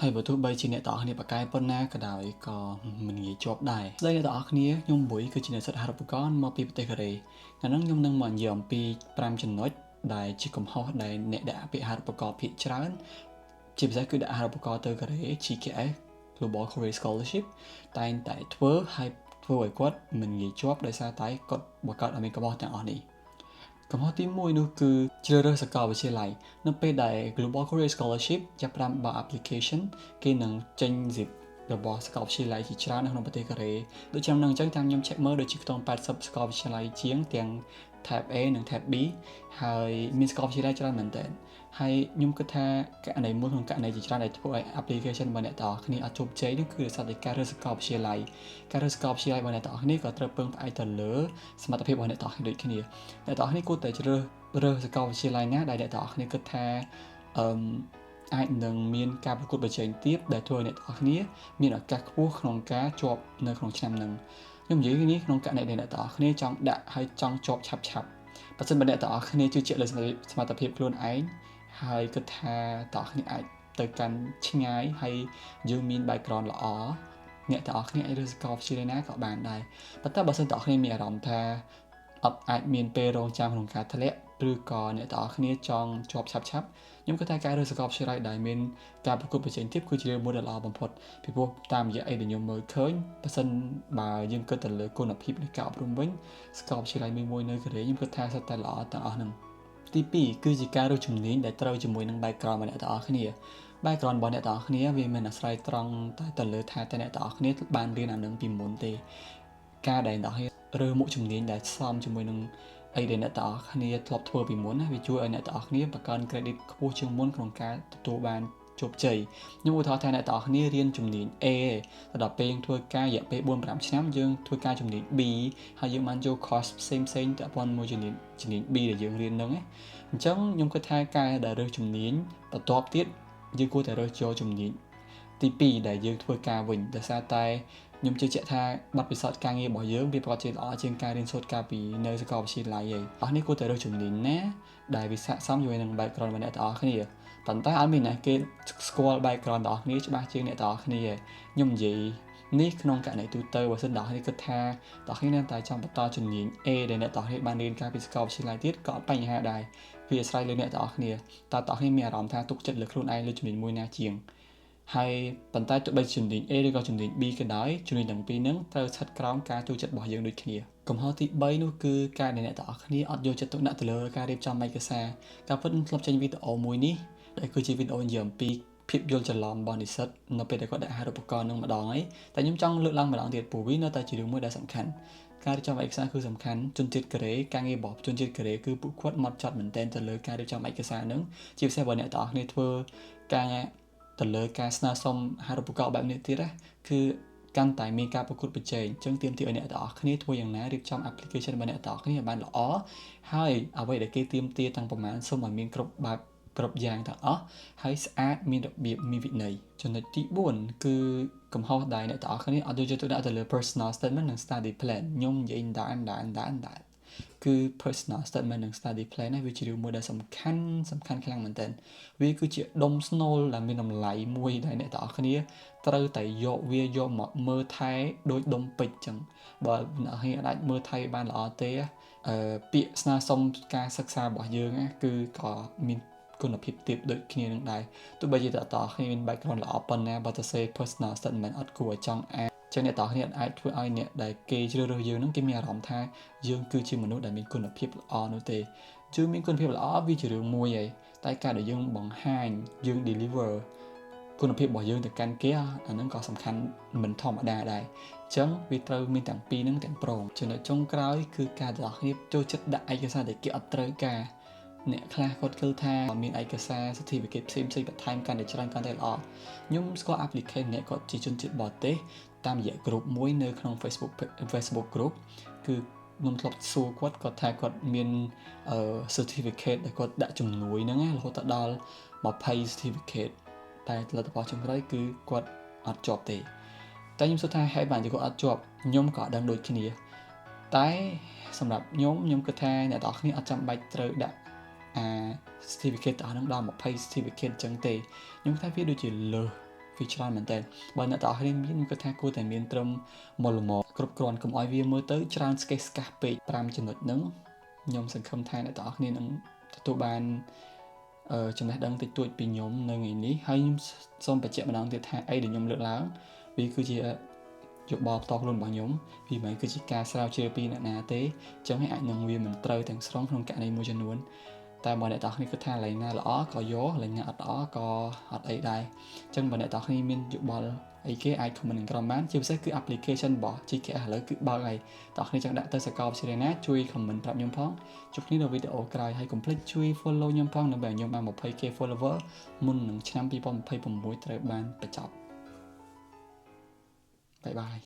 ហើយបើទោះបីជាអ្នកទាំងអស់គ្នាបកកាយប៉ុណ្ណាក៏ដោយក៏មិនងាយជាប់ដែរស្ដីអ្នកទាំងអស់គ្នាខ្ញុំបុយគឺជានិស្សិតអាហារូបករណ៍មកពីប្រទេសកូរ៉េថ្ងៃនេះខ្ញុំនឹងមកនិយាយអំពី5ចំណុចដែលជាកំហុសដែលអ្នកដាក់ពាក្យអាហារូបករណ៍ភាគច្រើនជាពិសេសគឺដាក់អាហារូបករណ៍ទៅកូរ៉េ GKS Global Korea Scholarship តែងតែធ្វើឲ្យគាត់មិនងាយជាប់ដោយសារតែគាត់បង្កើតឲ្យមានកំហុសទាំងអស់នេះកំហុសទី1នោះគឺជ្រើសរើសសាកលវិទ្យាល័យនៅពេលដែល Global Korea Scholarship ចាប់ផ្ដើមបើក application គេនឹងចេញ zip របស់សាកលវិទ្យាល័យជាច្រើននៅក្នុងប្រទេសកូរ៉េដូចខ្ញុំនឹងអញ្ចឹងតាមខ្ញុំ check មើលដូចជាខ្ទង់80សាកលវិទ្យាល័យជាងទាំង Tab A និង Tab B ហើយមានសាកលវិទ្យាល័យច្រើនមែនទែនហើយខ្ញុំគិតថាករណីមួយក្នុងករណីជាច្រើនដែលធ្វើឲ្យ application របស់អ្នកទាំងអស់គ្នាអត់ជោគជ័យនោះគឺដោយសារតែការរើសសាកលវិទ្យាល័យរបស់អ្នកទាំងអស់គ្នាក៏ត្រូវពឹងផ្អែកទៅលើសមត្ថភាពរបស់អ្នកទាំងអស់គ្នាដូចគ្នាអ្នកទាំងអស់គ្នាគួរតែជ្រើសរើសសាកលវិទ្យាល័យណាដែលអ្នកទាំងអស់គ្នាគិតថាអាចនឹងមានការប្រកួតប្រជែងទៀតដែលធ្វើឲ្យអ្នកទាំងអស់គ្នាមានឱកាសខ្ពស់ក្នុងការជាប់នៅក្នុងឆ្នាំហ្នឹងខ្ញុំនិយាយនេះក្នុងករណីដែលអ្នកទាំងអស់គ្នាចង់ដាក់ហើយចង់ជាប់ឆាប់បើសិនបើអ្នកទាំងអស់គ្នាជឿជាក់លើសមត្ថភាពខ្លួនឯងហើយគិតថាទាំងអស់គ្នាអាចទៅកាន់ឆ្ងាយហើយយើងមាន background ល្អអ្នកទាំងអស់គ្នាអាចរើសសាកលវិទ្យាល័យណាក៏បានដែរប៉ុន្តែបើសិនទាំងអស់គ្នាមានអារម្មណ៍ថាអត់អាចមានពេលរងចាំក្នុងការធ្លាក់ឬក៏អ្នកទាំងអស់គ្នាចង់ជាប់ឆាប់ខ្ញុំគិតថាការរើសសាកលវិទ្យាល័យដែលមានការប្រកួតប្រជែងទៀតគឺជារឿងមួយដែលល្អបំផុតពីព្រោះតាមរយៈអីដែលខ្ញុំមើលឃើញបើសិនបើយើងគិតទៅលើគុណភាពនៃការអប់រំវិញសាកលវិទ្យាល័យមួយនៅកូរ៉េខ្ញុំគិតថាសុទ្ធតែល្អទាំងអស់ហ្នឹងទី2គឺជាការរើសជំនាញដែលត្រូវជាមួយនឹង background របស់អ្នកទាំងអស់គ្នា background របស់អ្នកទាំងអស់គ្នាវាមិនអាស្រ័យត្រង់តែទៅលើថាតើអ្នកទាំងអស់គ្នាបានរៀនអានឹងពីមុនទេការដែលអ្នកទាំងអស់គ្នារើសមុខជំនាញដែលសមជាមួយនឹងអីដែលអ្នកទាំងអស់គ្នាធ្លាប់ធ្វើពីមុនណាវាជួយឲ្យអ្នកទាំងអស់គ្នាបង្កើន credit ខ្ពស់ជាងមុនក្នុងការទទួលបានជោគជ័យខ្ញុំឧទាហរណ៍ថាអ្នកទាំងអស់គ្នារៀនជំនាញ A ទៅដល់ពេលយើងធ្វើការរយៈពេល 4-5 ឆ្នាំយើងធ្វើការជំនាញ B ហើយយើងបានយក course ផ្សេងពាក់ព័ន្ធមួយជំនាញ B ដែលយើងរៀនហ្នឹងអញ្ចឹងខ្ញុំគិតថាការដែលរើសជំនាញបន្ទាប់ទៀតយើងគួរតែរើសយកជំនាញទី2ដែលយើងធ្វើការវិញដោយសារតែខ្ញុំជឿជាក់ថាបទពិសោធន៍ការងាររបស់យើងវាប្រកបជាល្អជាងការរៀនសូត្រកាលពីនៅសាកលវិទ្យាល័យឯងអស់នេះគួរតែរើសជំនាញណាដែលវាស័ក្តិសមជាមួយនឹង background របស់អ្នកទាំងអស់គ្នាប៉ុន្តែអត់មានណាគេស្គាល់ background ទាំងអស់គ្នាច្បាស់ជាងអ្នកទាំងអស់គ្នាខ្ញុំនិយាយនេះក្នុងករណីទូទៅបើសិនអ្នកទាំងអស់គ្នាគិតថាអ្នកទាំងអស់គ្នានៅតែចង់បន្តជំនាញ A ដែលអ្នកទាំងអស់គ្នាបានរៀនកាលពីសាកលវិទ្យាល័យទៀតក៏អត់បញ្ហាដែរវាអាស្រ័យលើអ្នកទាំងអស់គ្នាតើអ្នកទាំងអស់គ្នាមានអារម្មណ៍ថាទុកចិត្តលើខ្លួនឯងលើជំនាញមួយណាជាងហើយប៉ុន្តែទោះបីជំនាញ A ឬក៏ជំនាញ B ក៏ដោយជំនាញទាំងពីរហ្នឹងត្រូវស្ថិតក្រោមការចូលចិត្តរបស់យើងដូចគ្នាកំហុសទី3នោះគឺការដែលអ្នកទាំងអស់គ្នាអត់យកចិត្តទុកដាក់ទៅលើការរៀបចំឯកសារការពិតខ្ញុំធ្លាប់ចេញវីដេអូមួយនេះដែលគឺជាវីដេអូនិយាយអំពីភាពយល់ច្រឡំរបស់និស្សិតនៅពេលដែលគាត់ដាក់អាហារូបករណ៍នឹងម្ដងហើយតែខ្ញុំចង់លើកឡើងម្ដងទៀតព្រោះវានៅតែជារឿងមួយដែលសំខាន់ការរៀបចំឯកសារគឺសំខាន់ជនជាតិកូរ៉េការងាររបស់ជនជាតិកូរ៉េគឺពួកគាត់ហ្មត់ចត់មែនទែនទៅលើការរៀបចំឯកសារហ្នឹងជាពិសេសបើអ្នកទាំងអស់គ្នាធ្វើការទៅលើការស្នើសុំអាហារូបករណ៍បែបនេះទៀតណាគឺកាន់តែមានការប្រកួតប្រជែងអញ្ចឹងទាមទារឲ្យអ្នកទាំងអស់គ្នាធ្វើយ៉ាងណារៀបចំ application របស់អ្នកទាំងអស់គ្នាឲ្យបានល្អហើយអ្វីដែលគេទាមទារទាំងប្រមាណសូមឲ្យមានគ្រប់យ៉ាងទាំងអស់ហើយស្អាតមានរបៀបមានវិន័យចំណុចទី4គឺកំហុសដែលអ្នកទាំងអស់គ្នាអត់យកចិត្តទុកដាក់ទៅលើ personal statement និង study plan ខ្ញុំនិយាយដែរគឺ personal statement និង study plan នេះវាជារឿងមួយដែលសំខាន់ខ្លាំងមែនទែនវាគឺជាដុំស្នូលដែលមានតម្លៃមួយដែលអ្នកទាំងអស់គ្នាត្រូវតែយកមកមើលថែដោយដុំពេជ្រចឹងបើអ្នកគ្នាអាចមើលថែបានល្អទេពាក្យស្នើសុំការសិក្សារបស់យើងគឺក៏មានគុណភាពទាបដូចគ្នានឹងដែរទោះបីជាតើគ្នាមាន background ល្អប៉ុណ្ណាបើទៅ say personal statement អត់គួរឲ្យចង់អានចឹងអ្នកទាំងគ្នាអាចធ្វើឲ្យអ្នកដែលគេជ្រើសរើសយើងនឹងគេមានអារម្មណ៍ថាយើងគឺជាមនុស្សដែលមានគុណភាពល្អនោះទេយើងមានគុណភាពល្អវាជារឿងមួយឯងតែការដែលយើងបង្ហាញយើង deliver គុណភាពរបស់យើងទៅកាន់គេអាហ្នឹងក៏សំខាន់មិនធម្មតាដែរអញ្ចឹងវាត្រូវមានទាំងពីរហ្នឹងទាំងព្រមចំណុចចុងក្រោយគឺការទាំងគ្នាចូលចិត្តដាក់ឯកសារដែលគេអត់ត្រូវការអ្នកខ្លះគាត់គិតថាមានឯកសារ certificate ផ្សេងបន្ថែមកាន់តែច្រើនកាន់តែល្អខ្ញុំស្គាល់ application អ្នកគាត់ជាជនជាតិបរទេសតាមរយៈ group មួយនៅក្នុង Facebook group គឺខ្ញុំធ្លាប់សួរគាត់ថាគាត់មានcertificate ដែលគាត់ដាក់ជំនួយហ្នឹងរហូតដល់20 certificate តែលទ្ធផលចុងក្រោយគឺគាត់អត់ជាប់ទេតែខ្ញុំសួរថាហេតុបានជាគាត់អត់ជាប់ខ្ញុំក៏ដឹងដូចគ្នាតែសម្រាប់ខ្ញុំគិតថាអ្នកទាំងអស់គ្នាអត់ចាំបាច់ត្រូវដាក់certificate ទាំងហ្នឹងដល់20 certificate អញ្ចឹងទេខ្ញុំថាវាដូចជាលើស វាច្រើនមែនតើបើអ្នកទាំងអស់គ្នាមានគាត់ថាគួរតែមានត្រឹមមុលមកគ្រប់គ្រាន់កុំឲ្យវាមើលទៅច្រើនស្កេះស្កាស់ពេក5ចំណុចហ្នឹងខ្ញុំសង្ឃឹមថាអ្នកទាំងអស់គ្នានឹងទទួលបានចំណេះដឹងតិចតួចពីខ្ញុំនៅថ្ងៃនេះហើយខ្ញុំសូមបញ្ជាក់ម្ដងទៀតថាអីដែលខ្ញុំលើកឡើងវាគឺជាយោបល់ផ្ទាល់ខ្លួនរបស់ខ្ញុំវាមិនគឺជាការស្រាវជ្រាវពីអ្នកណាទេអញ្ចឹងអាចនឹងវាមិនត្រូវទាំងស្រុងក្នុងករណីមួយចំនួនតែបើអ្នកទាំងអស់គ្នាគិតថាកន្លែងណាល្អក៏យកកន្លែងណាអត់ល្អក៏អត់អីដែរអញ្ចឹងបើអ្នកទាំងអស់គ្នាមានយោបល់អីគេអាច comment នឹងក្រោមបានជាពិសេសគឺ application របស់ GKS ឥឡូវគឺបើកហើយអ្នកទាំងអស់គ្នាចង់ដាក់ទៅសាកលវិទ្យាល័យណាជួយ comment ប្រាប់ខ្ញុំផងជួបគ្នានៅវីដេអូក្រោយហើយកុំភ្លេចជួយ follow ខ្ញុំផងដើម្បីឲ្យខ្ញុំបាន 20k follower មុននឹងឆ្នាំ2026ត្រូវបានបញ្ចប់បាយបាយ